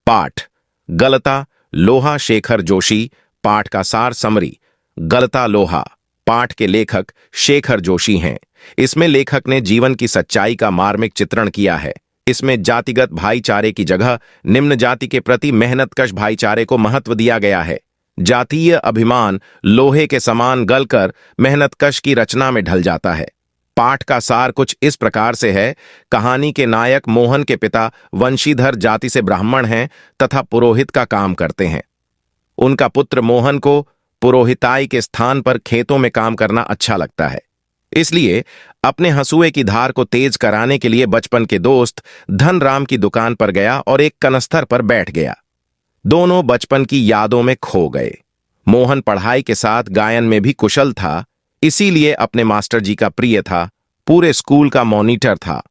पाठ गलता लोहा शेखर जोशी। पाठ का सार समरी। गलता लोहा पाठ के लेखक शेखर जोशी हैं। इसमें लेखक ने जीवन की सच्चाई का मार्मिक चित्रण किया है। इसमें जातिगत भाईचारे की जगह निम्न जाति के प्रति मेहनतकश भाईचारे को महत्व दिया गया है। जातीय अभिमान लोहे के समान गलकर मेहनतकश की रचना में ढल जाता है। पाठ का सार कुछ इस प्रकार से है। कहानी के नायक मोहन के पिता वंशीधर जाति से ब्राह्मण हैं तथा पुरोहित का काम करते हैं। उनका पुत्र मोहन को पुरोहिताई के स्थान पर खेतों में काम करना अच्छा लगता है, इसलिए अपने हंसुए की धार को तेज कराने के लिए बचपन के दोस्त धनराम की दुकान पर गया और एक कनस्तर पर बैठ गया। दोनों बचपन की यादों में खो गए। मोहन पढ़ाई के साथ गायन में भी कुशल था, इसीलिए अपने मास्टर जी का प्रिय था। पूरे स्कूल का मॉनिटर था।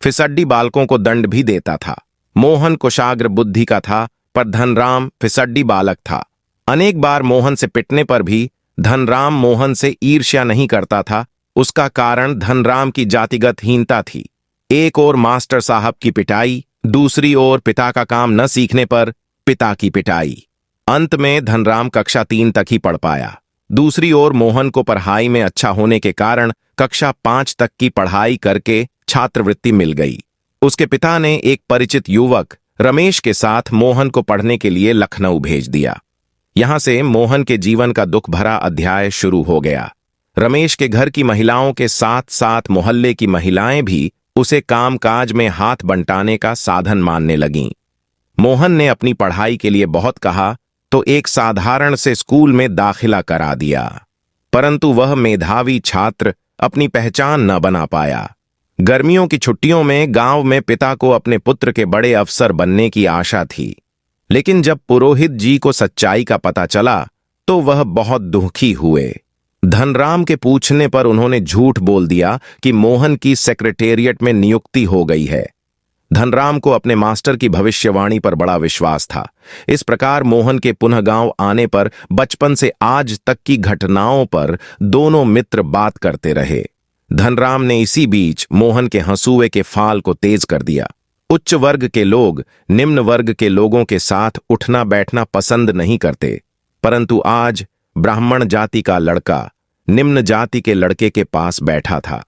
फिसड्डी बालकों को दंड भी देता था। मोहन कुशाग्र बुद्धि का था, पर धनराम फिसड्डी बालक था। अनेक बार मोहन से पिटने पर भी धनराम मोहन से ईर्ष्या नहीं करता था। उसका कारण धनराम की जातिगत हीनता थी। एक ओर मास्टर साहब की पिटाई, दूसरी ओर पिता का काम न सीखने पर पिता की पिटाई। अंत में धनराम कक्षा 3 तक ही पढ़ पाया। दूसरी ओर मोहन को पढ़ाई में अच्छा होने के कारण कक्षा 5 तक की पढ़ाई करके छात्रवृत्ति मिल गई। उसके पिता ने एक परिचित युवक रमेश के साथ मोहन को पढ़ने के लिए लखनऊ भेज दिया। यहां से मोहन के जीवन का दुख भरा अध्याय शुरू हो गया। रमेश के घर की महिलाओं के साथ साथ मोहल्ले की महिलाएं भी उसे कामकाज में हाथ बंटाने का साधन मानने लगीं। मोहन ने अपनी पढ़ाई के लिए बहुत कहा तो एक साधारण से स्कूल में दाखिला करा दिया, परंतु वह मेधावी छात्र अपनी पहचान न बना पाया। गर्मियों की छुट्टियों में गांव में पिता को अपने पुत्र के बड़े अफसर बनने की आशा थी, लेकिन जब पुरोहित जी को सच्चाई का पता चला तो वह बहुत दुखी हुए। धनराम के पूछने पर उन्होंने झूठ बोल दिया कि मोहन की सेक्रेटेरिएट में नियुक्ति हो गई है। धनराम को अपने मास्टर की भविष्यवाणी पर बड़ा विश्वास था। इस प्रकार मोहन के पुनः गांव आने पर बचपन से आज तक की घटनाओं पर दोनों मित्र बात करते रहे। धनराम ने इसी बीच मोहन के हंसुए के फाल को तेज कर दिया। उच्च वर्ग के लोग निम्न वर्ग के लोगों के साथ उठना बैठना पसंद नहीं करते, परंतु आज ब्राह्मण जाति का लड़का निम्न जाति के लड़के के पास बैठा था।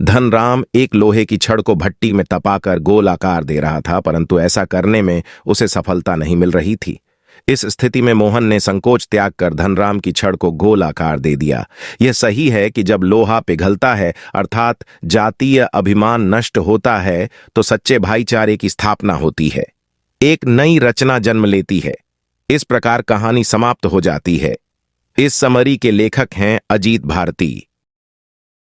धनराम एक लोहे की छड़ को भट्टी में तपाकर गोल आकार दे रहा था, परंतु ऐसा करने में उसे सफलता नहीं मिल रही थी। इस स्थिति में मोहन ने संकोच त्याग कर धनराम की छड़ को गोल आकार दे दिया। यह सही है कि जब लोहा पिघलता है अर्थात जातीय अभिमान नष्ट होता है तो सच्चे भाईचारे की स्थापना होती है, एक नई रचना जन्म लेती है। इस प्रकार कहानी समाप्त हो जाती है। इस समरी के लेखक हैं अजीत भारती।